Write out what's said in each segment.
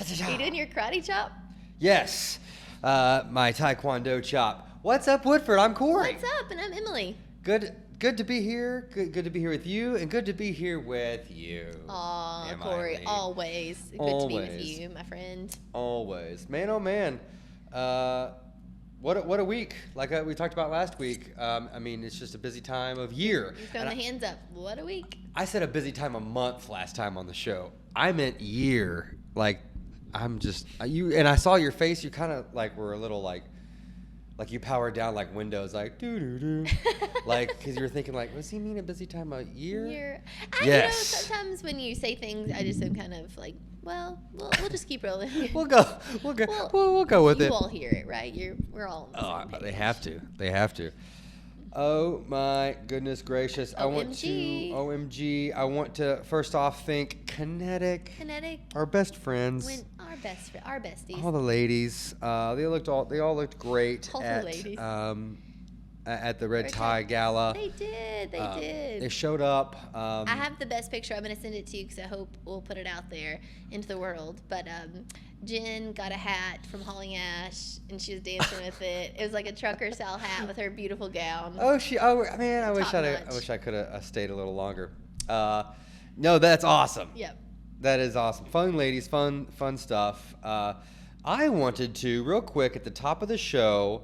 Are you doing your karate chop? Yes, my Taekwondo chop. What's up, Woodford? I'm Corey. What's up? And I'm Emily. Good to be here. Good to be here with you, and good to be here with you. Aw, Corey, always. Good to be with you, my friend. Always. Man, oh man. What a week. Like we talked about last week. I mean, it's just a busy time of year. You're throwing the hands up. What a week. I said a busy time of month last time on the show. I meant year. Like, I'm just, and I saw your face. You kind of like were a little like you powered down like Windows, like doo-doo-doo. Like, because you were thinking like, does he mean a busy time of year? Yes. You know, sometimes when you say things, I just am kind of like, well, we'll just keep rolling. We'll go with it. You all hear it, right? We're all on the same page. They have to. Oh my goodness gracious. OMG. I want to first off thank Kinetic. Our best friends. Our besties. All the ladies. They all looked great All the ladies. At the Red Tie Gala. They did. They showed up. I have the best picture. I'm going to send it to you because I hope we'll put it out there into the world. But Jen got a hat from Hauling Ash, and she was dancing with it. It was like a trucker-style hat with her beautiful gown. Oh, man, I wish I could have stayed a little longer. No, that's awesome. Yep. That is awesome. Fun ladies, fun stuff. I wanted to, real quick, at the top of the show,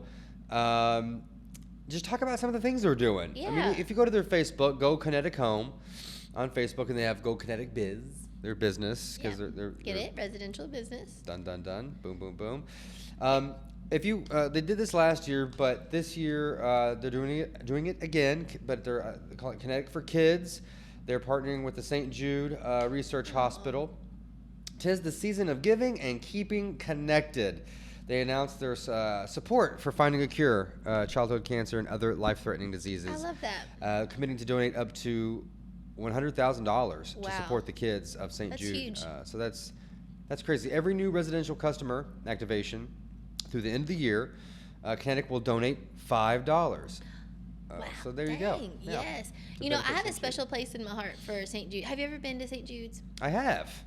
just talk about some of the things they're doing. Yeah. I mean, if you go to their Facebook, Go Kinetic Home on Facebook, and they have Go Kinetic Biz, their business, because they're Get it? Residential business. Done. Boom, boom. If you, they did this last year, but this year they're doing it again. But they call it Kinetic for Kids. They're partnering with the St. Jude Research Hospital. 'Tis the season of giving and keeping connected. They announced their support for finding a cure, childhood cancer and other life-threatening diseases. I love that. Committing to donate up to $100,000 to Wow. support the kids of St. That's Jude. huge. So that's crazy. Every new residential customer activation through the end of the year, Kinetic will donate $5. Wow. So there you go. Yeah. Yes. You know, I have a special place in my heart for St. Jude. Have you ever been to St. Jude's? I have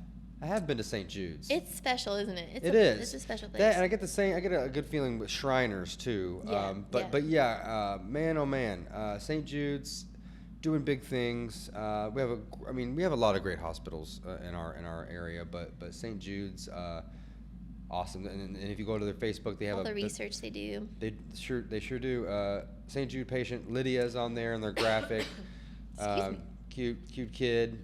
been to St. Jude's. It's special, isn't it? It is. It's a special place. And I get a good feeling with Shriners too. Yeah, But man, oh man, St. Jude's doing big things. We have a lot of great hospitals in our area, but St. Jude's awesome. And if you go to their Facebook, they have all the research they do. They sure do. St. Jude patient Lydia's on there in their graphic. Cute kid.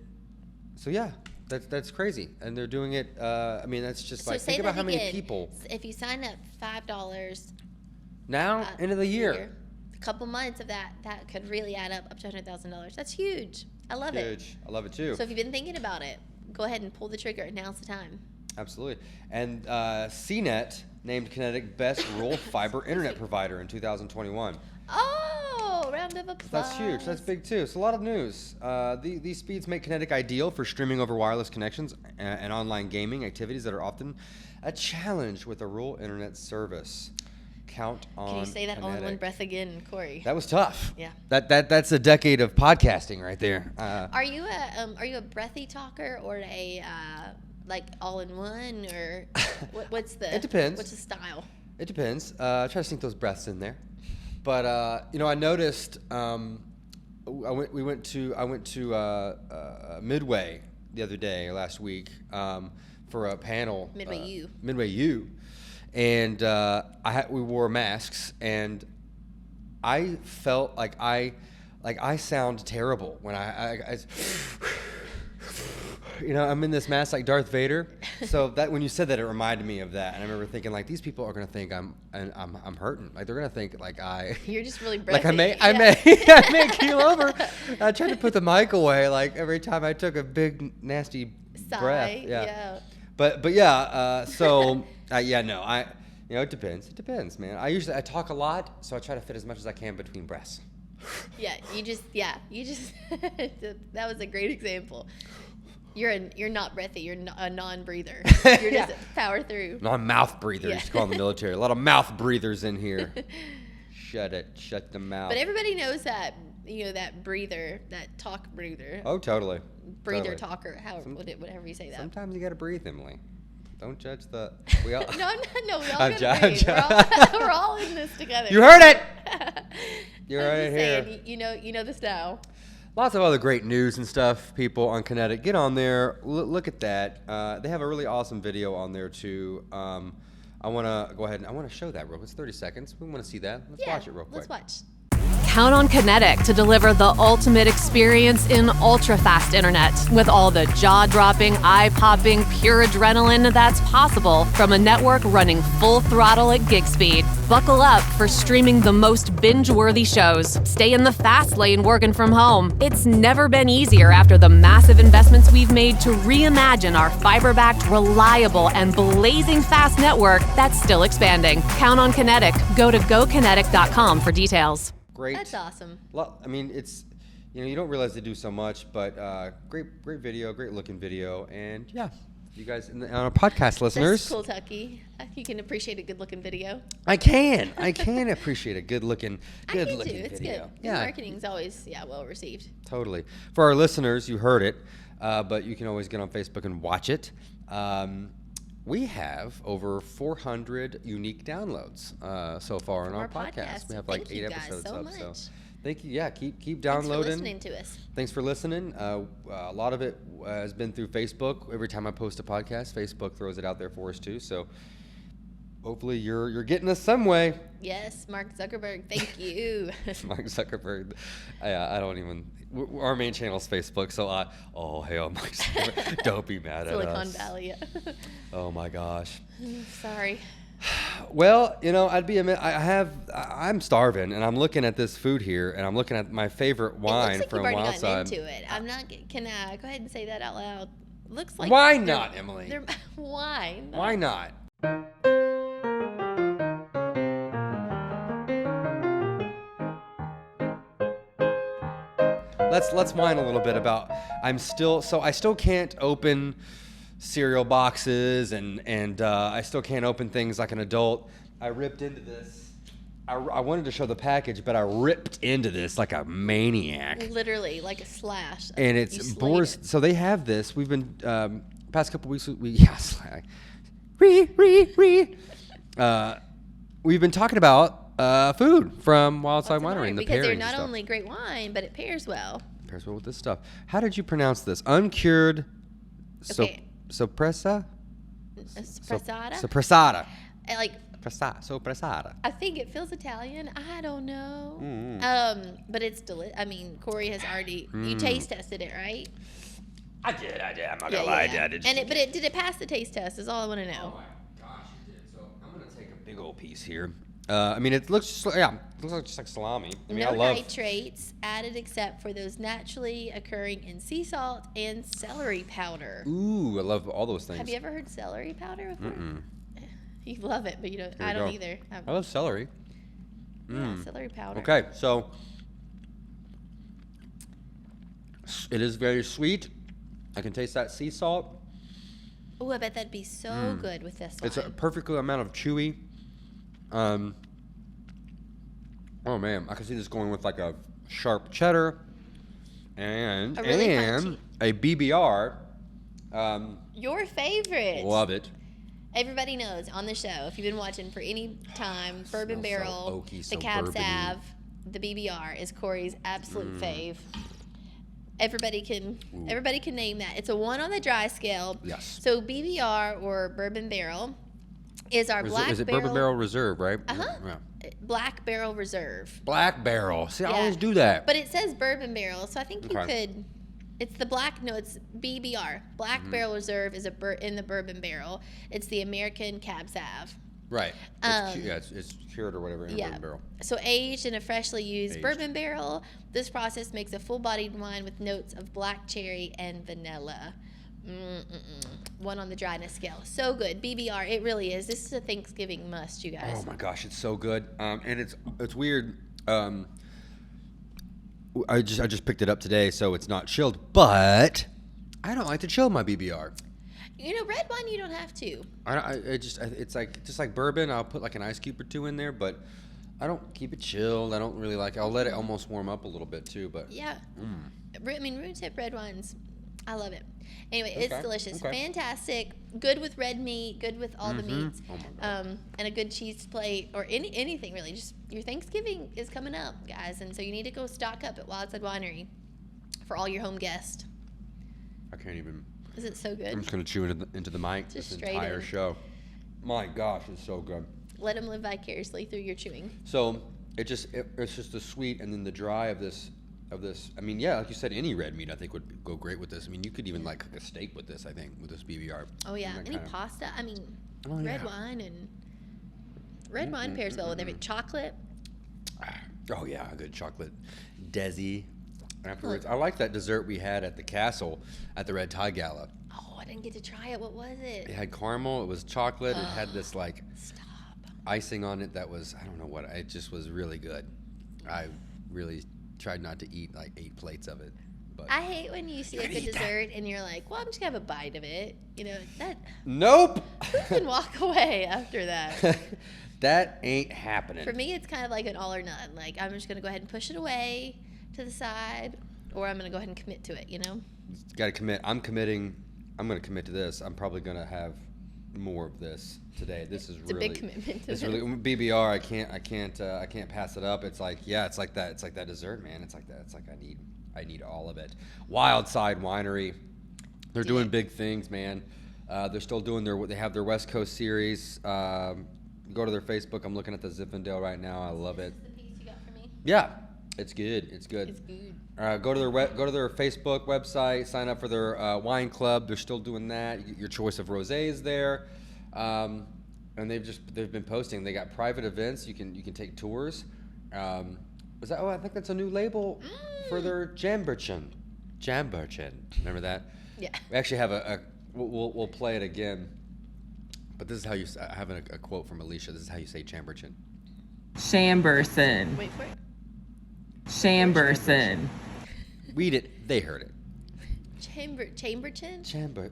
So yeah. That's crazy, and they're doing it. I mean, that's just So like think about how many people. If you sign up $5 Now end of the year, a couple months of that could really add up to $100,000. That's huge. I love it. Huge. I love it too. So if you've been thinking about it, go ahead and pull the trigger. Now's the time. Absolutely. And CNET named Kinetic Best Rural Fiber Internet Provider in 2021. Oh, round of applause. That's huge. That's big too. It's a lot of news. These speeds make Kinetic ideal for streaming over wireless connections and online gaming activities that are often a challenge with a rural internet service. Count on Can you say that all in Kinetic. one breath again, Corey? That was tough. Yeah. That's a decade of podcasting right there. Are you a breathy talker or a like all in one, or what's the? It depends. What's the style? It depends. I try to sink those breaths in there. But I noticed. I went to Midway the other day, last week, for a panel. Midway U, and we wore masks, and I felt like I sound terrible when I I'm in this mask like Darth Vader. So that when you said that, it reminded me of that. And I remember thinking like, these people are gonna think I'm hurting. Like they're gonna think like You're just really breathy. Like I may keel over. I tried to put the mic away like every time I took a big nasty breath. Yeah. But yeah. So it depends. It depends, man. I breathe a lot, so I try to fit as much as I can between breaths. You just that was a great example. You're not breathy. You're a non-breather. You're just power through. Non-mouth breathers, you call in the military. A lot of mouth breathers in here. Shut the mouth. But everybody knows that, that breather, that talk breather. Oh, totally. Breather talker, whatever you say that. Sometimes you got to breathe, Emily. Don't judge the. We all. No, we all I'm gotta ju- breathe. We're all in this together. You heard it. You I'm heard just it here. saying, you know this now. Lots of other great news and stuff, people on Kinetic. Get on there. Look at that. They have a really awesome video on there, too. I want to go ahead and I want to show that real quick. It's 30 seconds. We want to see that. Let's watch it real quick. Let's watch. Count on Kinetic to deliver the ultimate experience in ultra-fast internet with all the jaw-dropping, eye-popping, pure adrenaline that's possible from a network running full throttle at gig speed. Buckle up for streaming the most binge-worthy shows. Stay in the fast lane working from home. It's never been easier after the massive investments we've made to reimagine our fiber-backed, reliable, and blazing fast network that's still expanding. Count on Kinetic. Go to gokinetic.com for details. Great. That's awesome. I mean, it's, you don't realize they do so much, but great video, great looking video, and yeah, you guys on our podcast listeners. That's cool, Tucky. You can appreciate a good looking video. I can appreciate a good looking It's video. good. Yeah, Marketing's always well received. totally. For our listeners, you heard it, but you can always get on Facebook and watch it. We have over 400 unique downloads so far on our podcast. We have like Thank you 8 guys episodes so up. much. So thank you. Yeah, keep Thanks downloading. for listening to us. Thanks for listening. A lot of it has been through Facebook. Every time I post a podcast, Facebook throws it out there for us too. So hopefully you're getting us some way. Yes, Mark Zuckerberg. Thank you. Mark Zuckerberg. I don't even. Our main channel is Facebook, so hell, Mark Zuckerberg. Don't be mad at Silicon us. Valley. Oh my gosh. Sorry. Well, I'm starving, and I'm looking at this food here, and I'm looking at my favorite wine it looks like from you've already gotten Wildside. into it. I'm not. Can I go ahead and say that out loud? Looks like. Why not, Emily? Why? Why not? Let's whine a little bit about. I still can't open cereal boxes and I still can't open things like an adult. I ripped into this. I wanted to show the package, but I ripped into this like a maniac. Literally, like a slash. And You it's slayed Boris. it. So they have this. We've been past couple weeks. We've been talking about food from Wildside Winery and the because they're pairings and not stuff. only great wine, but it pairs well. Pairs well with this stuff. How did you pronounce this? Uncured. Okay. Sopressa. Spressata. Sopressata. Like Sopressata. I think it feels Italian. I don't know. Mm. But it's delicious. I mean, Corey has already. You taste tested it, right? I did. I'm not gonna lie. I did. But did it pass the taste test? Is all I want to know. Oh my gosh, it did. So I'm gonna take a big old piece here. I mean, it looks just like salami. I mean, No I love. nitrates added except for those naturally occurring in sea salt and celery powder. Ooh, I love all those things. Have you ever heard celery powder before? Mm-mm. You love it, but you don't. Here I we don't go. either. I love celery. Yeah, celery powder. Okay, so it is very sweet. I can taste that sea salt. Oh, I bet that'd be so good with this It's a lime. perfect amount of chewy. Oh man, I can see this going with like a sharp cheddar and Really crunchy. a BBR. Your favorite. Love it. Everybody knows on the show, if you've been watching for any time, Bourbon Smells so Barrel, oaky, the so Cab bourbon-y. Sav, the BBR is Corey's absolute fave. Everybody can name that. It's a 1 on the dry scale. Yes. So BBR or Bourbon Barrel is our black Is it barrel. Bourbon Barrel Reserve, right? Uh-huh. Yeah. Black Barrel Reserve. Black Barrel. See, I Yeah. always do that. But it says Bourbon Barrel, so I think you Okay. could. It's the black. No, it's BBR. Black Barrel Reserve is in the Bourbon Barrel. It's the American Cab Sav. Right. It's cured or whatever in a bourbon barrel. So aged in a freshly used Aged. bourbon barrel, this process makes a full-bodied wine with notes of black cherry and vanilla. 1 on the dryness scale. So good. BBR, it really is. This is a Thanksgiving must, you guys. Oh my gosh, it's so good. And it's weird. I just picked it up today, so it's not chilled. But I don't like to chill my BBR. You know, red wine you don't have to. It's like bourbon. I'll put like an ice cube or 2 in there, but I don't keep it chilled. I don't really like. I'll let it almost warm up a little bit too. But Yeah. I mean, room tip red wines. I love it. Anyway, it's Okay, delicious. okay. Fantastic. Good with red meat, good with all the meats. Oh my God. And a good cheese plate or anything really. Just your Thanksgiving is coming up, guys. And so you need to go stock up at Wildside Winery for all your home guests. I can't even. Is it so I'm good? just gonna chew into the mic Just this straight entire in. show. My gosh, it's so good. Let them live vicariously through your chewing. So it's just the sweet and then the dry of this. I mean, yeah, like you said, any red meat I think would go great with this. I mean, you could even like cook a steak with this. I think with this BBR. Oh yeah, And that any kinda- pasta. I mean, Oh, red yeah. wine and red wine pairs well with everything. Chocolate. Oh yeah, a good chocolate desi. Afterwards, I like that dessert we had at the castle at the Red Tie Gala. Oh, I didn't get to try it. What was It it? had caramel. It was chocolate. It had this like Stop. icing on it that was, I don't know what. It just was really good. I really tried not to eat like 8 plates of it. But I hate when you see like a dessert and you're like, well, I'm just gonna have a bite of it. You know that. nope. Who can walk away after that? That ain't happening. For me, it's kind of like an all or none. Like I'm just gonna go ahead and push it away to the side, or I'm gonna go ahead and commit to it. You know. Got to commit. I'm committing. I'm going to commit to this. I'm probably going to have more of this today. This is It's really a big commitment to It's this. really BBR. I can't pass it up. It's like it's like that. It's like that dessert, man. It's like that. It's like I need all of it. Wildside Winery. They're doing big things, man. They're still doing they have their West Coast series. Go to their Facebook. I'm looking at the Zinfandel right now. I love it. This is the piece you got for me. Yeah, it's good. It's good. It's good. Go to their Facebook website. Sign up for their wine club. They're still doing that. Your choice of rosés there, and they've been posting. They got private events. You can take tours. I think that's a new label for their Jamberchen. Remember that? Yeah. We actually have we'll play it again. But this is how I have a quote from Alicia. This is how you say Jamberchen. Chamberson. Wait for it. Chamberson. Read it. They heard it. Chamberchin. Chamberchin.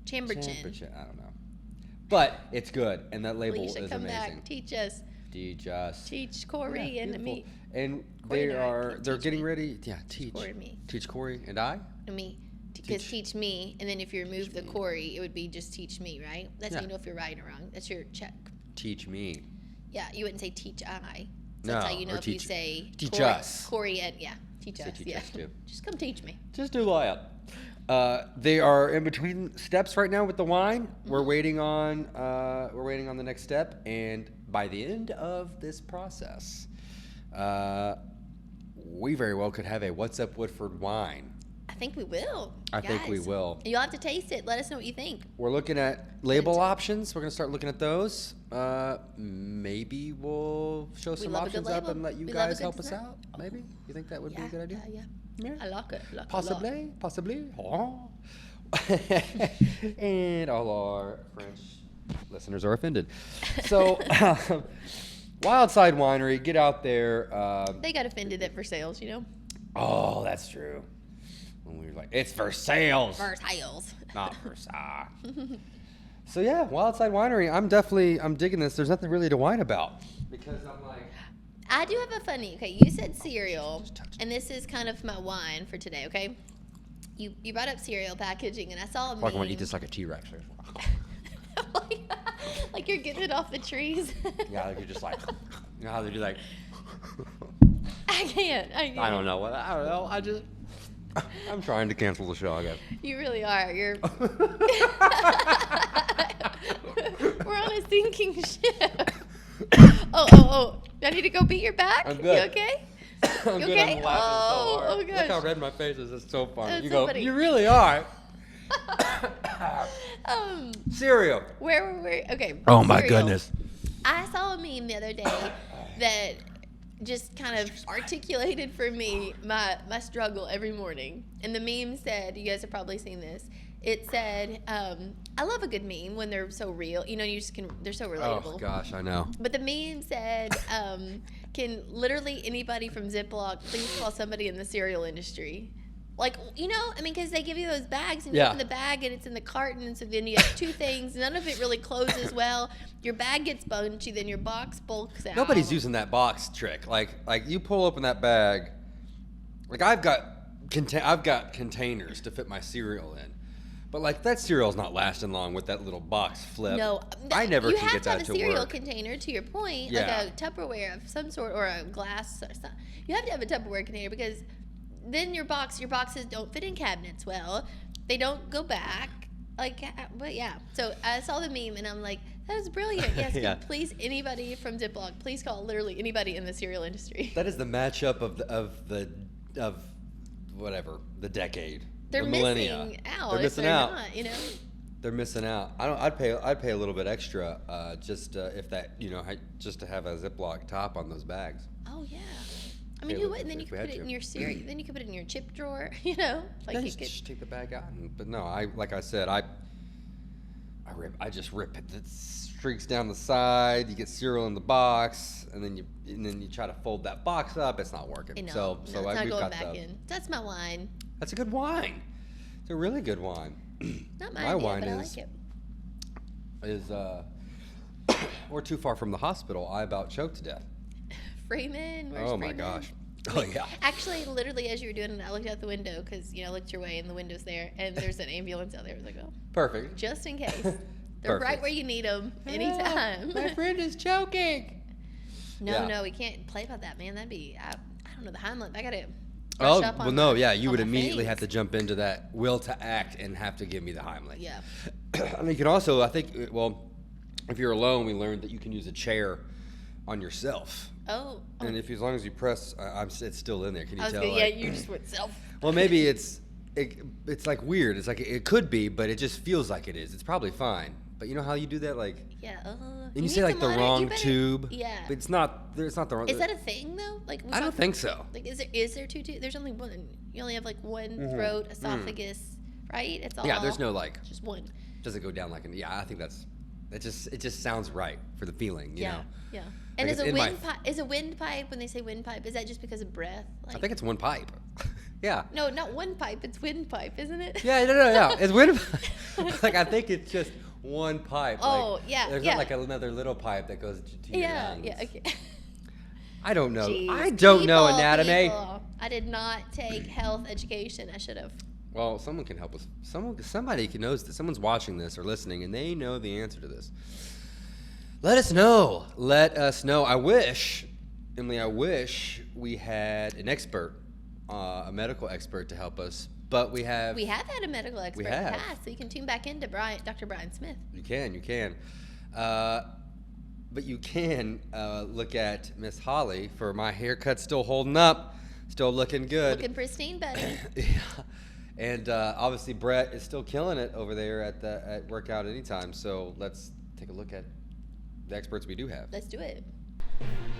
Chamberchin. I don't know. But it's good, and that label Alicia, is come amazing. back. Teach us. Teach Corey Yeah, and beautiful. me. And Corey and I can they're teach getting me. ready. Yeah, teach. Corey and me. Teach Corey and I. And me. Because teach me, and then if you remove the Corey, it would be just teach me, right? That's how you know if you're right or wrong. That's your check. Teach me. Yeah, you wouldn't say teach I. So No, that's how you know or if you teach- say teach Corey, us. Corey and teach Say us. teach Yeah, us too. just come teach me. Just do that. They are in between steps right now with the wine. We're waiting on the next step, and by the end of this process, we very well could have a What's Up Woodford wine. I think we will. I think we guys. will. You'll have to taste it. Let us know what you think. We're looking at label options. We're going to start looking at those. Maybe we'll show some love a good options up label. and let you We love a guys good help us snack. out. Maybe? You think that would be a good idea? Yeah. Yeah. I like it. Like it a lot. Possibly. Oh. And all our French listeners are offended. So, Wildside Winery, get out there. They got offended at for sales, you know? Oh, that's true. When we were like, it's for sales. For sales. Not for sa. So yeah, Wildside Winery. I'm digging this. There's nothing really to whine about because I'm like, I do have a funny. Okay, you said cereal, and this is kind of my wine for today. Okay, you brought up cereal packaging, and I saw a I meme. want to eat this like a T-Rex. like you're getting it off the trees. Yeah, like you're just like, you know how they do like. I can't. I don't know. I don't know. I'm trying to cancel the show, I guess. You really are. You're. We're on a sinking ship. Oh! Do I need to go beat your back? I'm good. You okay? I'm You good. okay? I'm laughing so hard. Oh, Look how gosh. red my face is. It's so funny. That's You so go. funny. You really are. Um, Cereal. where were we? Okay. Oh my cereal. goodness. I saw a meme the other day that just kind of articulated for me my struggle every morning. And the meme said, you guys have probably seen this. It said, I love a good meme when they're so real. You know, they're so relatable. Oh gosh, I know. But the meme said, can literally anybody from Ziplock please call somebody in the cereal industry? Like, you know, I mean, because they give you those bags and you Yeah. open the bag and it's in the carton. And so then you have two things. None of it really closes well. Your bag gets bunchy. Then your box bulks out. Nobody's using that box trick. Like you pull open that bag. Like I've got I've got containers to fit my cereal in. But like that cereal's not lasting long with that little box flip. No, I never you can have get to have that a to cereal work. container. To your point, Yeah. like a Tupperware of some sort or a glass or something. You have to have a Tupperware container because then your boxes don't fit in cabinets well. They don't go back. But yeah. So I saw the meme and I'm like, that is brilliant. Yes, Yeah. please, anybody from Ziplock, please call literally anybody in the cereal industry. That is the matchup of whatever the decade. They're the millennia. missing out. They're if missing they're out. Not, you know. They're missing out. I'd pay a little bit extra if that just to have a Ziploc top on those bags. Oh yeah. I mean, Yeah, who wouldn't? Then you if could we put had it in to. your cereal. Then you could put it in your chip drawer. You know, like Yeah, you just, could. just take the bag out. But no, like I said, I just rip it. It streaks down the side. You get cereal in the box, and then you try to fold that box up. It's not working. You know, So it's we've not going got back in. That's my wine. That's a good wine. It's a really good wine. Not my My idea, wine but I is- like it. We're too far from the hospital. I about choked to death. Freeman, where's Oh my Freeman? gosh. Oh yeah. Actually, literally, as you were doing it, I looked out the window because I looked your way and the window's there, and there's an ambulance out there. I was like, oh, Perfect. just in case. They're right Perfect. where you need them anytime. My friend is choking. No, Yeah. we can't play about that, man. That'd be I don't know the Heimlich. I gotta. Oh brush up well, on no, my- yeah. You on would my immediately have things. to jump into that will to act and have to give me the Heimlich. Yeah. I mean, you can also, I think, if you're alone, we learned that you can use a chair on yourself. Oh. And if as long as you press, it's still in there. Can you I was tell? good. Yeah, like- you just went self. Well, maybe it's like weird. It's like it could be, but it just feels like it is. It's probably fine. But you know how you do that, like, Yeah. and you you say need like the some water? You wrong better- tube. Yeah. But it's not the wrong. Is that a thing though? Like I don't think so. Like, is there two tubes? There's only one. You only have like one throat, esophagus, right? It's all. Mm-hmm. Yeah, there's no like. Just one. Does it go down like? Yeah, I think it just sounds right for the feeling. You know. Yeah. And Like is it's a in my- wind pipe? Is a windpipe when they say windpipe? Is that just because of breath? Like, I think it's one pipe. Yeah. no, not one pipe. It's windpipe, isn't it? Yeah, no. It's wind. Like I think it's just one pipe. Oh, like, yeah, There's yeah. not like another little pipe that goes to your Yeah. lungs. Yeah. Okay. I don't know. Jeez. I don't know People, anatomy. people. I did not take health education. I should have. Well, someone can help us. Somebody knows this. Someone's watching this or listening, and they know the answer to this. Let us know. Let us know. I wish, Emily, we had an expert, a medical expert to help us, but we have. We have had a medical expert have. pass, so you can tune back into Dr. Brian Smith. You can. But you can look at Miss Holly for my haircut still holding up, still looking good. Looking pristine, buddy. Yeah. And obviously Brett is still killing it over there at Workout Anytime. So let's take a look at the experts we do have. Let's do it.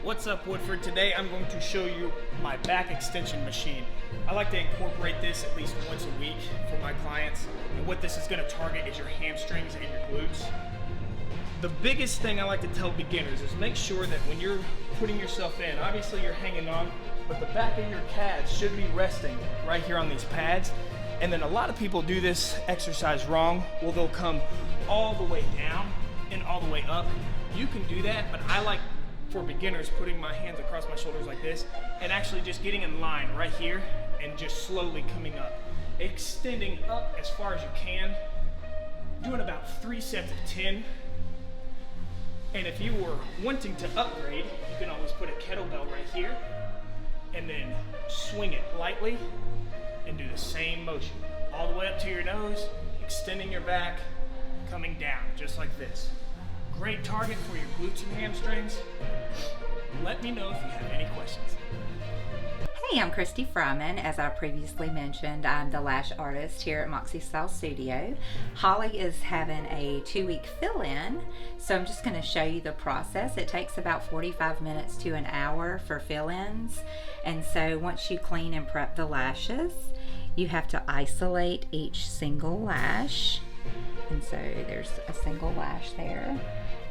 What's up, Woodford? Today I'm going to show you my back extension machine. I like to incorporate this at least once a week for my clients. And what this is going to target is your hamstrings and your glutes. The biggest thing I like to tell beginners is make sure that when you're putting yourself in, obviously you're hanging on, but the back of your calves should be resting right here on these pads. And then a lot of people do this exercise wrong. Well, they'll come all the way down and all the way up. You can do that, but I like, for beginners, putting my hands across my shoulders like this and actually just getting in line right here and just slowly coming up. Extending up as far as you can, doing about 3 sets of 10. And if you were wanting to upgrade, you can always put a kettlebell right here and then swing it lightly and do the same motion. All the way up to your nose, extending your back, coming down, just like this. Great target for your glutes and hamstrings. Let me know if you have any questions. Hey, I'm Christy Fryman. As I previously mentioned, I'm the lash artist here at Moxie Style Studio. Holly is having a 2-week fill-in, so I'm just going to show you the process. It takes about 45 minutes to an hour for fill-ins, and so once you clean and prep the lashes, you have to isolate each single lash. And so there's a single lash there,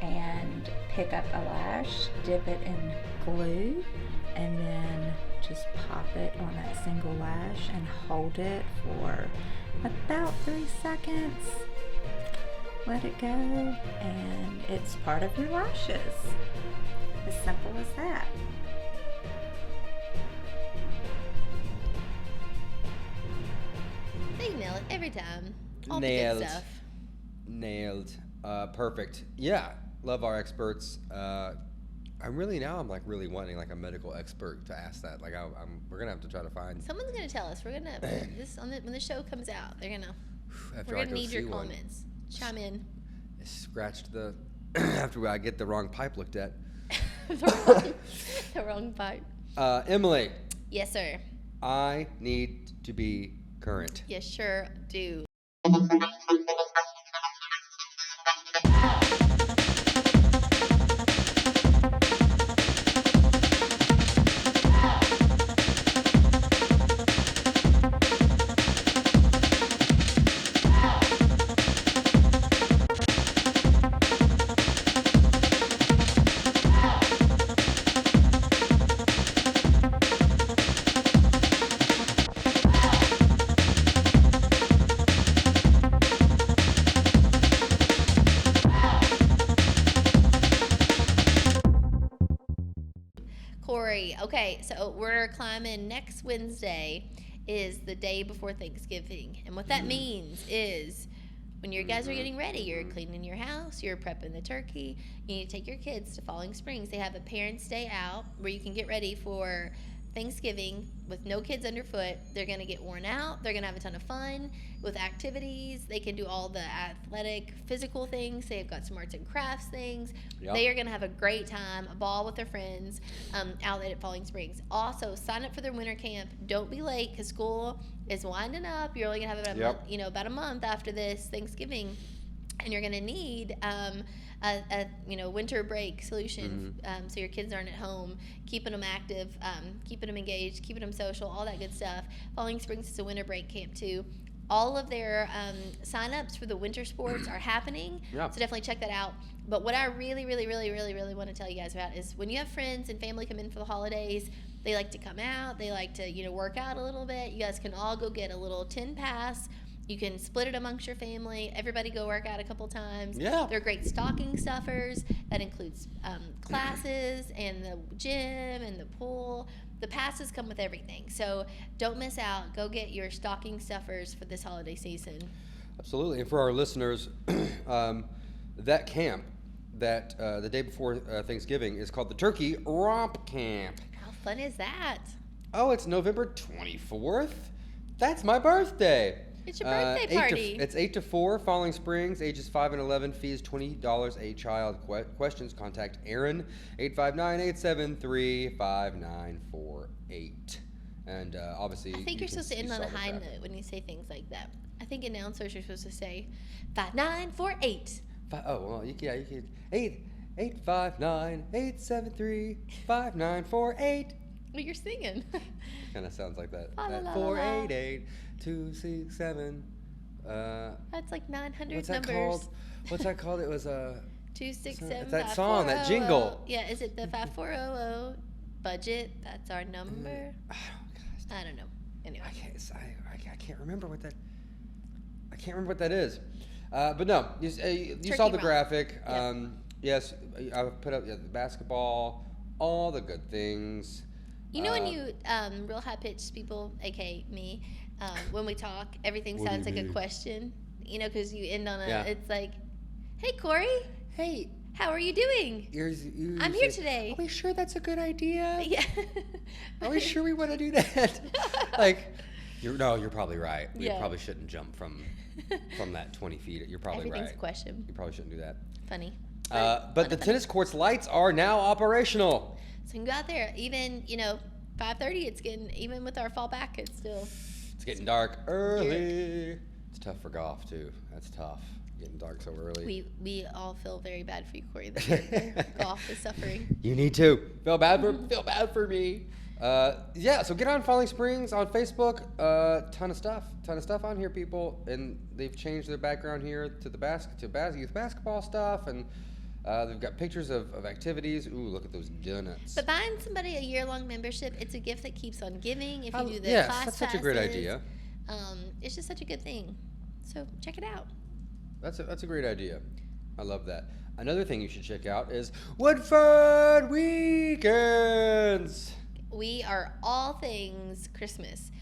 and pick up a lash, dip it in glue, and then just pop it on that single lash and hold it for about 3 seconds. Let it go, and it's part of your lashes. As simple as that. nail it every time. All the Nailed. good stuff. Nailed. Perfect. Yeah, love our experts. I'm really wanting like a medical expert to ask that. Like we're gonna have to try to find. Someone's gonna tell us. We're gonna when the show comes out. We're gonna need your comments. Chime in. I scratched the after I get the wrong pipe looked at. The wrong pipe. Emily. Yes, sir. I need to be current. Yes, sure do. Corey, okay, so we're climbing next Wednesday is the day before Thanksgiving. And what that means is when your guys are getting ready, you're cleaning your house, you're prepping the turkey, you need to take your kids to Falling Springs. They have a parents' day out where you can get ready for Thanksgiving with no kids underfoot. They're going to get worn out. They're going to have a ton of fun with activities. They can do all the athletic, physical things. They've got some arts and crafts things. Yep. They are going to have a great time, a ball with their friends out at Falling Springs. Also, sign up for their winter camp. Don't be late because school is winding up. You're only going to have about a month after this Thanksgiving, and you're going to need a winter break solution, so your kids aren't at home, keeping them active, keeping them engaged, keeping them social, all that good stuff. Falling Springs is a winter break camp too. All of their sign-ups for the winter sports are happening, so definitely check that out. But what I really, really, really, really, really want to tell you guys about is when you have friends and family come in for the holidays, they like to come out, they like to work out a little bit. You guys can all go get a little 10 pass. You can split it amongst your family. Everybody go work out a couple times. Yeah. They're great stocking stuffers. That includes classes and the gym and the pool. The passes come with everything. So don't miss out. Go get your stocking stuffers for this holiday season. Absolutely. And for our listeners, that camp that the day before Thanksgiving is called the Turkey Romp Camp. How fun is that? Oh, it's November 24th? That's my birthday. It's your birthday party. It's 8 to 4, Falling Springs, ages 5 and 11, fees $20 a child. Questions, contact Aaron, 859-873-5948. And obviously, I think you're supposed to end on a high note when you say things like that. I think announcers are supposed to say 5948. Oh, well, you could 859-873-5948. Well, you're singing. Kind of sounds like that. La, la, la, 488-267. That's like 900 What's that numbers. called? What's that called? It was 267. that song, that jingle. Yeah, is it the 5400 budget? That's our number. Oh gosh, I don't know. Anyway, I can't remember what that. I can't remember what that is. But no, you saw the Romp. graphic. Yep. Yes, I put up the basketball, all the good things. you know when you real high pitched people, aka me, when we talk, everything What do sounds you like a mean? question. Because you end on a. Yeah. It's like, hey Corey, Hey, how are you doing? I'm here today. Are we sure that's a good idea? Yeah. Are we sure we want to do that? Like, you're probably right. We Yeah. probably shouldn't jump from that 20 feet. You're probably Everything's right. a question. You probably shouldn't do that. Funny. But the tennis court's lights are now operational. So you can go out there, even 5:30. It's getting, even with our fall back, it's still. It's getting dark early. It's tough for golf too. That's tough. Getting dark so early. We all feel very bad for you, Corey. That golf is suffering. You need to feel bad for me. Yeah, so get on Falling Springs on Facebook. Ton of stuff on here, people, and they've changed their background here to the youth basketball stuff, and they've got pictures of activities. Ooh, look at those donuts. But buying somebody a year-long membership, it's a gift that keeps on giving. If you do the yes, class that's such a great passes, idea. It's just such a good thing. So check it out. That's a great idea. I love that. Another thing you should check out is Woodford Weekends. We are all things Christmas.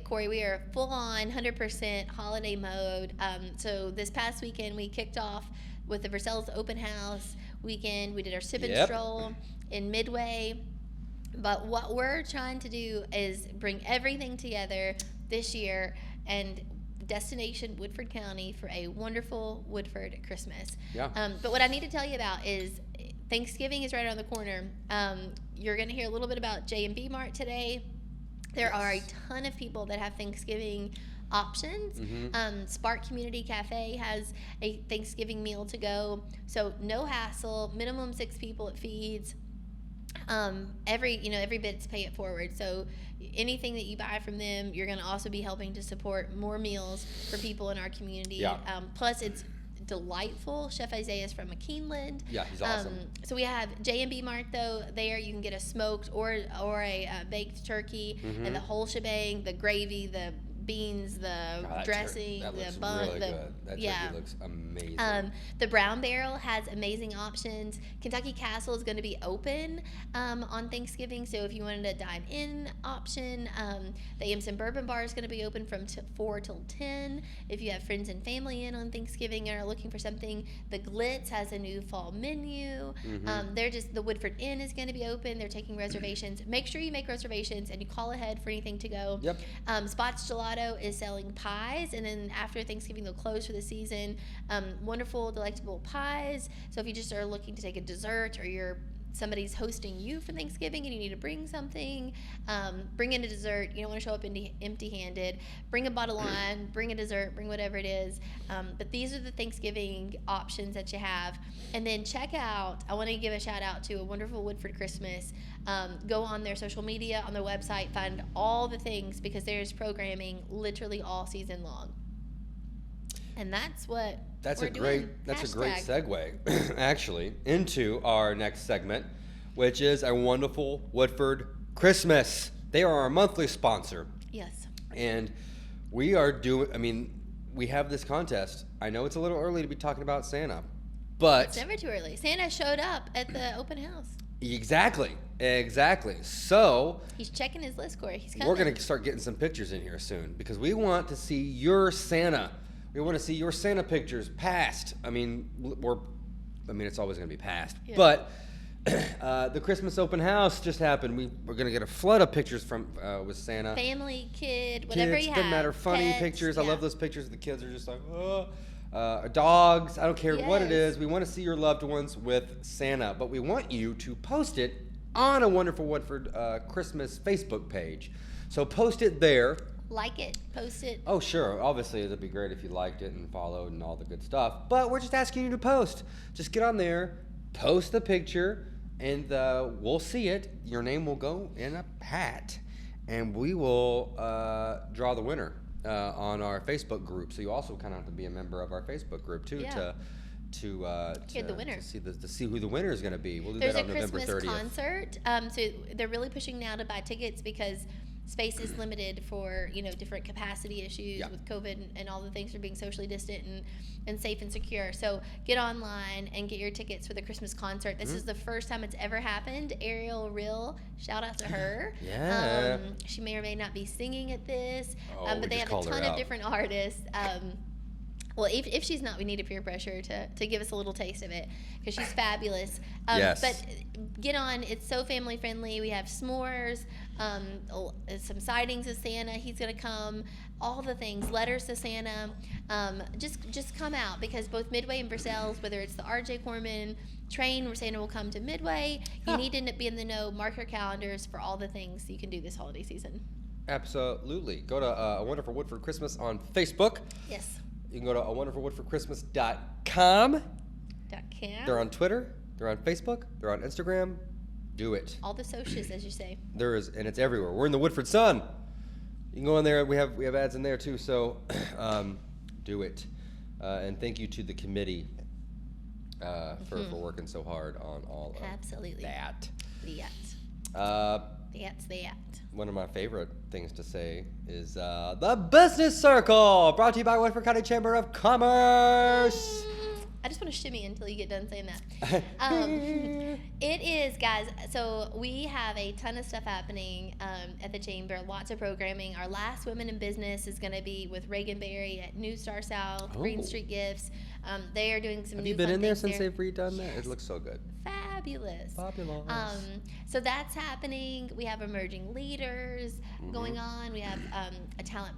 Corey, we are full on 100% holiday mode. So this past weekend we kicked off with the Versailles open house weekend. We did our sip and stroll in Midway. But what we're trying to do is bring everything together this year and destination Woodford County for a wonderful Woodford Christmas. Yeah. But what I need to tell you about is Thanksgiving is right around the corner. You're going to hear a little bit about J&B Mart today. There are a ton of people that have Thanksgiving options. Spark Community Cafe has a Thanksgiving meal to go. So no hassle, minimum 6 people it feeds. Every bit's pay it forward. So anything that you buy from them, you're going to also be helping to support more meals for people in our community. Yeah. Plus, it's delightful. Chef Isaiah is from McKeenland. Yeah, he's awesome. So we have J&B Mart though. There you can get a smoked or a baked turkey and the whole shebang, the gravy, the beans, the dressing, the bun. Really good. That turkey looks amazing. The Brown Barrel has amazing options. Kentucky Castle is going to be open on Thanksgiving, so if you wanted a dine-in option, the Ameson Bourbon Bar is going to be open from 4 till 10. If you have friends and family in on Thanksgiving and are looking for something, the Glitz has a new fall menu. The Woodford Inn is going to be open. They're taking reservations. Make sure you make reservations and you call ahead for anything to go. Spots Gelato is selling pies, and then after Thanksgiving they'll close for the season. Wonderful, delectable pies. So if you just are looking to take a dessert, or somebody's hosting you for Thanksgiving and you need to bring something, bring in a dessert. You don't want to show up empty-handed. Bring a bottle of wine, bring a dessert, bring whatever it is. But these are the Thanksgiving options that you have. And then check out, I want to give a shout out to A Wonderful Woodford Christmas. Go on their social media, on their website, find all the things, because there's programming literally all season long. And that's what That's we're a great segue, actually, into our next segment, which is A Wonderful Woodford Christmas. They are our monthly sponsor. Yes. And we have this contest. I know it's a little early to be talking about Santa, but It's never too early. Santa showed up at the open house. Exactly. So He's checking his list, Corey. He's coming. we're going to start getting some pictures in here soon, because we want to see your Santa. We want to see your Santa pictures past. It's always going to be past. Yeah. But the Christmas open house just happened. We're going to get a flood of pictures from with Santa. Family, kid, whatever you have. Doesn't matter. Funny pets, pictures. I love those pictures. The kids are just like, dogs. I don't care what it is. We want to see your loved ones with Santa, but we want you to post it on A Wonderful Woodford Christmas Facebook page. So post it there. Like it, post it. Oh, sure. Obviously, it'd be great if you liked it and followed and all the good stuff. But we're just asking you to post. Just get on there, post the picture, and we'll see it. Your name will go in a hat, and we will draw the winner on our Facebook group. So you also kind of have to be a member of our Facebook group too to Hear the winner. to see who the winner is going to be. We'll do There's that on November 30th. There's a Christmas concert. So they're really pushing now to buy tickets because space is limited for different capacity issues with COVID and all the things for being socially distant and safe and secure. So get online and get your tickets for the Christmas concert. This is the first time it's ever happened. Ariel Real, shout out to her. Yeah. She may or may not be singing at this, we but they just have a called her ton of out. different artists. Well, if she's not, we need a peer pressure to give us a little taste of it, because she's fabulous. Yes. But get on. It's so family friendly. We have s'mores, some sightings of Santa. He's going to come. All the things. Letters to Santa. Just come out, because both Midway and Versailles, whether it's the R.J. Corman train where Santa will come to Midway, you need to be in the know. Mark your calendars for all the things you can do this holiday season. Absolutely. Go to A Wonderful Woodford Christmas on Facebook. Yes. You can go to awonderfulwoodfordchristmas.com. They're on Twitter. They're on Facebook. They're on Instagram. Do it. All the socials, as you say. There is, and it's everywhere. We're in the Woodford Sun. You can go in there. We have ads in there too. So do it. And thank you to the committee for working so hard on all of that. That's that. One of my favorite things to say is the Business Circle, brought to you by Woodford County Chamber of Commerce. I just want to shimmy until you get done saying that. It is, guys. So we have a ton of stuff happening at the Chamber. Lots of programming. Our last Women in Business is going to be with Reagan Berry at New Star South, Green Street Gifts. They are doing some Have new you been fun in there things since they've redone that? It looks so good. Fabulous. Fabulous. So that's happening. We have emerging leaders going on. We have a talent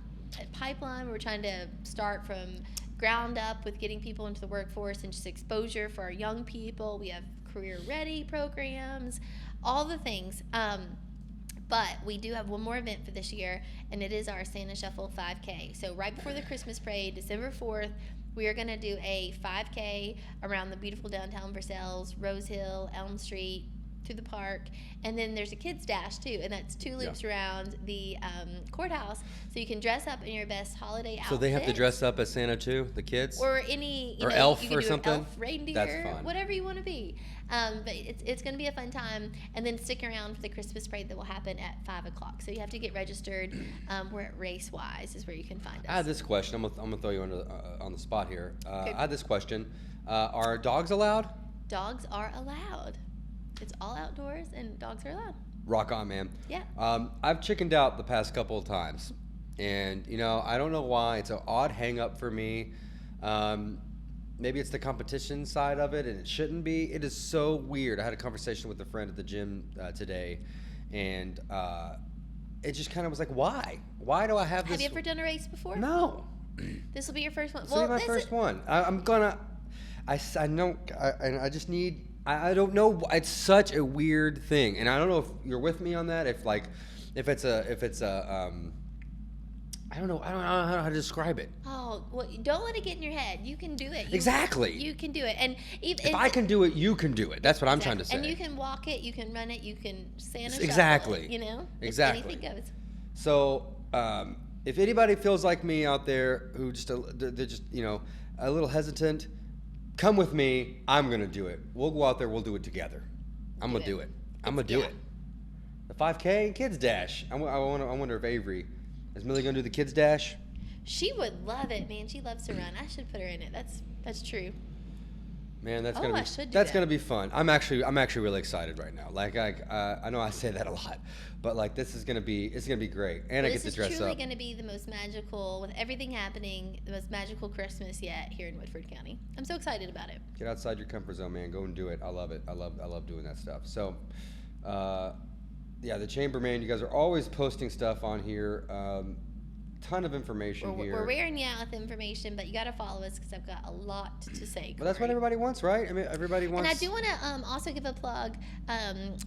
pipeline. We're trying to start from ground up with getting people into the workforce and just exposure for our young people. We have career ready programs, all the things. But we do have one more event for this year, and it is our Santa Shuffle 5K. So right before the Christmas parade, December 4th, we are going to do a 5K around the beautiful downtown Versailles, Rose Hill, Elm Street, to the park, and then there's a kids dash too, and that's 2 loops around the courthouse, so you can dress up in your best holiday outfit. So they have to dress up as Santa too, the kids? Or any, or know, elf you can or do something? An elf, reindeer, That's fun. Whatever you want to be. But it's going to be a fun time, and then stick around for the Christmas parade that will happen at 5 o'clock. So you have to get registered. We're at Racewise is where you can find us. I had this question. I'm gonna throw you on the spot here. I had this question. Are dogs allowed? Dogs are allowed. It's all outdoors, and dogs are allowed. Rock on, man. Yeah. I've chickened out the past couple of times, and I don't know why. It's an odd hang up for me. Maybe it's the competition side of it, and it shouldn't be. It is so weird. I had a conversation with a friend at the gym today, and it just kind of was like, why? Why do I have this? Have you ever done a race before? No. This will be your first one. This will be my first one. I'm gonna. I know. I just need. I don't know. It's such a weird thing, and I don't know if you're with me on that. If it's a. I don't know how to describe it. Oh, well, don't let it get in your head. You can do it. Exactly. You can do it. And if I can do it, you can do it. That's what I'm trying to say. And you can walk it, you can run it, you can Santa exactly. shuffle it, Exactly. Anything goes. So, if anybody feels like me out there who they're just a little hesitant, come with me. I'm gonna do it. We'll go out there. We'll do it together. I'm gonna do it. I'm gonna do it. The 5K and kids dash. I wonder if Avery is Millie gonna do the kids dash. She would love it, man. She loves to run. I should put her in it. That's true. Man, that's gonna be fun. I'm actually really excited right now. Like I know I say that a lot, but like it's gonna be great, and I get to dress up. This is truly gonna be the most magical, with everything happening, the most magical Christmas yet here in Woodford County. I'm so excited about it. Get outside your comfort zone, man. Go and do it. I love it. I love doing that stuff. So, yeah, the Chamber, man. You guys are always posting stuff on here. Ton of information here. We're wearing you out with information, but you got to follow us because I've got a lot to say. Well, that's what everybody wants, right? I mean, everybody wants. And I do want to also give a plug.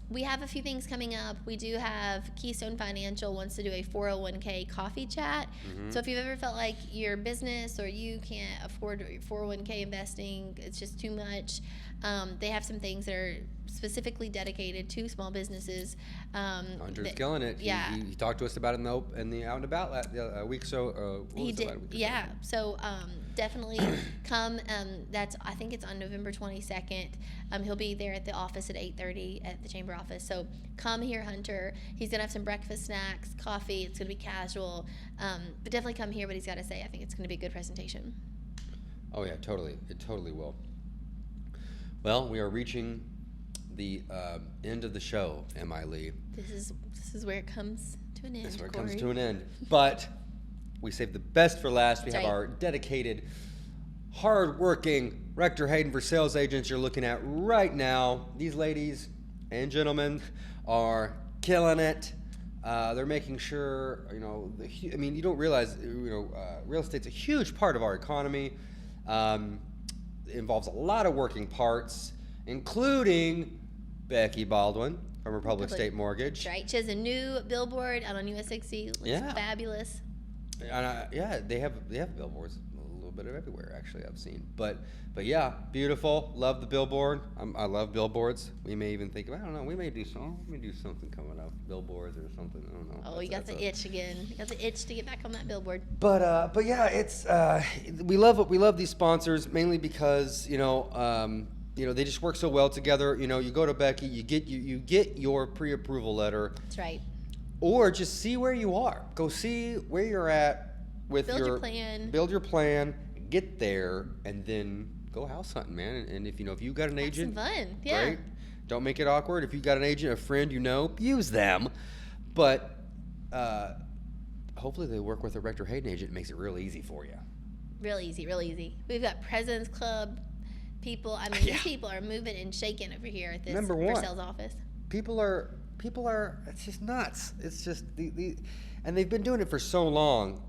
We have a few things coming up. We do have Keystone Financial wants to do a 401k coffee chat. Mm-hmm. So if you've ever felt like your business or you can't afford your 401k investing, it's just too much. They have some things that are specifically dedicated to small businesses. Andrew's killing it. Yeah. He talked to us about it in the Out and About a week so. He did. Yeah. So definitely come. I think it's on November 22nd. He'll be there at the office at 8:30 at the Chamber office. So come here, Hunter. He's gonna have some breakfast snacks, coffee. It's gonna be casual. But definitely come here. What he's got to say. I think it's gonna be a good presentation. Oh yeah, totally. It totally will. Well, we are reaching the end of the show, M.I. Lee. This is where it comes to an end. This is where it Corey. comes to an end. But we saved the best for last. We That's have right. our dedicated, hard-working Rector Hayden for sales agents you're looking at right now. These ladies and gentlemen are killing it. They're making sure, you don't realize, real estate's a huge part of our economy. It involves a lot of working parts, including Becky Baldwin from Republic State Mortgage. That's right. She has a new billboard out on US 60. Looks fabulous. And they have billboards a little bit of everywhere, actually, I've seen. But yeah, beautiful. Love the billboard. I love billboards. We may even think, I don't know, we may do something coming up, billboards or something. I don't know. Oh, you got the itch again. You got the itch to get back on that billboard. But yeah, it's we love these sponsors mainly because they just work so well together. You go to Becky, you get your pre-approval letter. That's right. Or just see where you are. Go see where you're at with Build your plan. Build your plan, get there, and then go house hunting, man. And if if you got an Have agent, some fun. Yeah. great. Don't make it awkward. If you got an agent, a friend, use them. But hopefully they work with a Rector Hayden agent. It makes it real easy for you. Real easy, real easy. We've got President's Club people. I mean, these people are moving and shaking over here at this Number one. Purcell's office. People are. It's just nuts. It's just and they've been doing it for so long.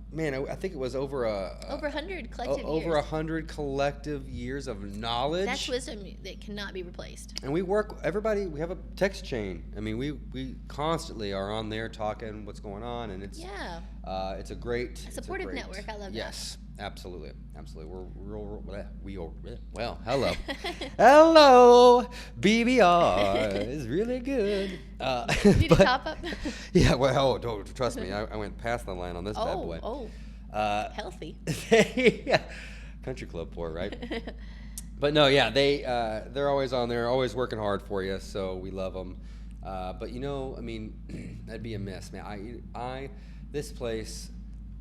Man, I think it was over 100 collective years. Over 100 collective years of knowledge. That's wisdom that cannot be replaced. And we have a text chain. I mean, we constantly are on there talking what's going on, and it's a great supportive network. I love that. Yes, absolutely. Well, hello. Hello, BBR is really good. Need a top up? Yeah, well, don't trust me. I went past the line on this bad boy. Healthy. Country club poor, right? But no, yeah, they're always on there, always working hard for you. So we love them. But I mean, that'd be a miss, man. This place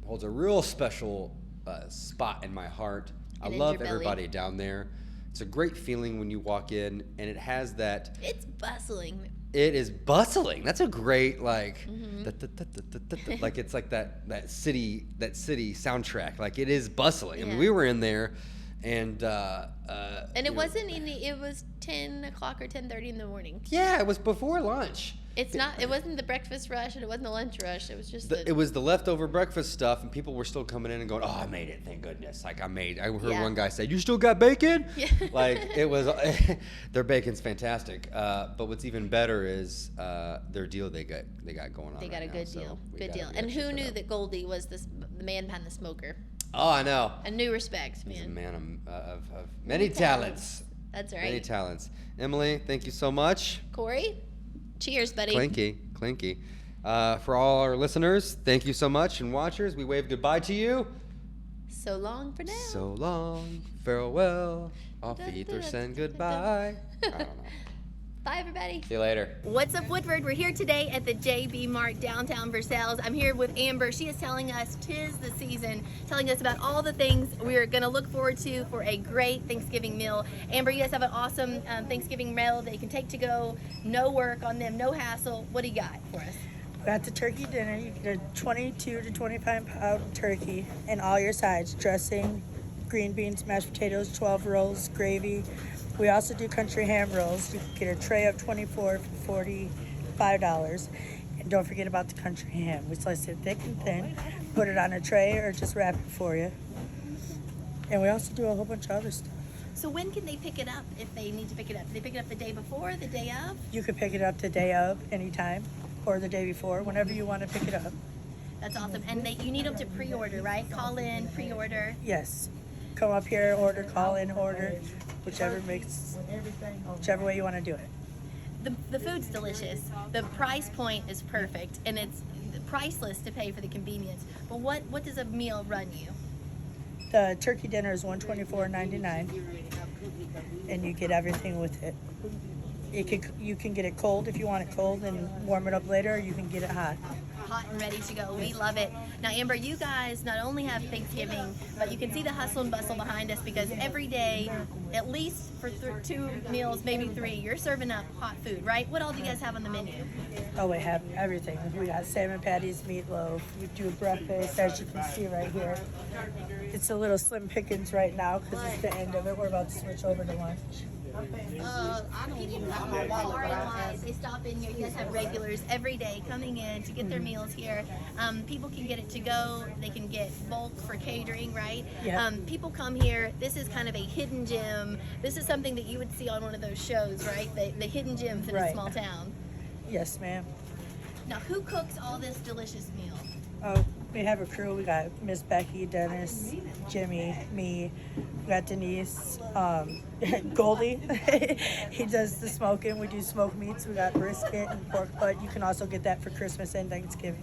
holds a real special spot in my heart. I love everybody down there. It's a great feeling when you walk in, and it has that. It's bustling. It is bustling. That's a great like it's like that city soundtrack. Like it is bustling. I mean, we were in there, and it wasn't it was 10 o'clock or 10:30 in the morning. Yeah, it was before lunch. It wasn't the breakfast rush and it wasn't the lunch rush. It was just it was the leftover breakfast stuff, and people were still coming in and going, "Oh, I made it! Thank goodness!" Like I heard one guy say, "You still got bacon?" Yeah. Like it was. Their bacon's fantastic. But what's even better is their deal they got going on. They got a good deal. Good deal. Be And who knew that Goldie was the man behind the smoker? Oh, I know. A new respect, man. He's a man of many talents. That's right. Many talents. Emily, thank you so much. Corey, cheers, buddy. Clinky. For all our listeners, thank you so much. And watchers, we wave goodbye to you. So long for now. So long, farewell. Auf Wiedersehen, goodbye. I don't know. Bye, everybody. See you later. What's up, Woodford? We're here today at the JB Mart downtown Versailles. I'm here with Amber. She is telling us 'tis the season, telling us about all the things we're going to look forward to for a great Thanksgiving meal. Amber, you guys have an awesome Thanksgiving meal that you can take to go. No work on them, no hassle. What do you got for us? At the turkey dinner, you get a 22 to 25 pound turkey and all your sides, dressing, green beans, mashed potatoes, 12 rolls, gravy. We also do country ham rolls. You can get a tray of 24 for $45. And don't forget about the country ham. We slice it thick and thin, put it on a tray or just wrap it for you. And we also do a whole bunch of other stuff. So when can they pick it up if they need to pick it up? Do they pick it up the day before, the day of? You can pick it up the day of, anytime, or the day before, whenever you want to pick it up. That's awesome. And you need them to pre-order, right? Call in, pre-order. Yes. Come up here, order, call in, order, whichever way you want to do it. The food's delicious. The price point is perfect, and it's priceless to pay for the convenience. But what does a meal run you? The turkey dinner is $124.99, and you get everything with it. You can get it cold if you want it cold and warm it up later, or you can get it hot. Hot and ready to go. We love it. Now, Amber, you guys not only have Thanksgiving, but you can see the hustle and bustle behind us because every day, at least for 2 meals, maybe 3, you're serving up hot food, right? What all do you guys have on the menu? Oh, we have everything. We got salmon patties, meatloaf. We do breakfast, as you can see right here. It's a little slim pickings right now because it's the end of it. We're about to switch over to lunch. People come from far and wide. They stop in here. You guys have regulars every day coming in to get their meals here. People can get it to go. They can get bulk for catering, right? Yeah. People come here. This is kind of a hidden gem. This is something that you would see on one of those shows, right? The hidden gems in a small town. Yes, ma'am. Now, who cooks all this delicious meal? Oh, we have a crew. We got Miss Becky, Dennis, Jimmy, me. We got Denise, Goldie. He does the smoking. We do smoked meats. We got brisket and pork butt. You can also get that for Christmas and Thanksgiving.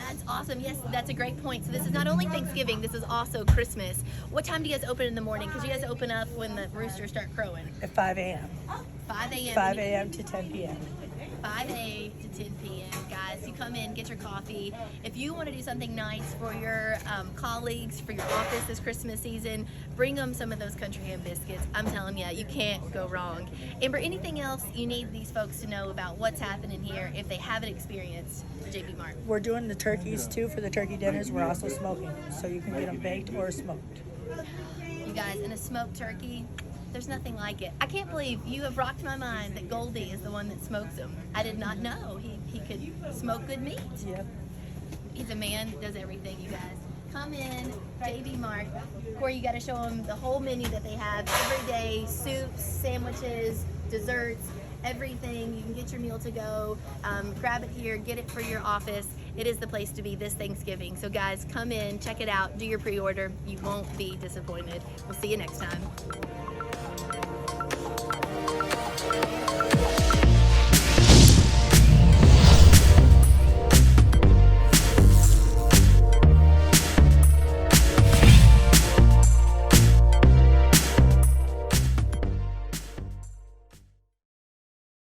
That's awesome. Yes, that's a great point. So this is not only Thanksgiving, this is also Christmas. What time do you guys open in the morning? Because you guys open up when the roosters start crowing. At 5 a.m. 5 a.m. 5 a.m. to 10 p.m. 5 a to 10 p.m. Guys, you come in, get your coffee. If you want to do something nice for your colleagues, for your office this Christmas season, bring them some of those country ham biscuits. I'm telling you, you can't go wrong. Amber, anything else you need these folks to know about what's happening here if they haven't experienced the JB Mart? We're doing the turkeys too for the turkey dinners. We're also smoking, so you can get them baked or smoked. You guys, in a smoked turkey, there's nothing like it. I can't believe you have rocked my mind that Goldie is the one that smokes them. I did not know he could smoke good meat. Yep. He's a man that does everything, you guys. Come in, JB Mart. Corey, you got to show them the whole menu that they have every day: soups, sandwiches, desserts, everything. You can get your meal to go. Grab it here, get it for your office. It is the place to be this Thanksgiving. So guys, come in, check it out, do your pre-order. You won't be disappointed. We'll see you next time.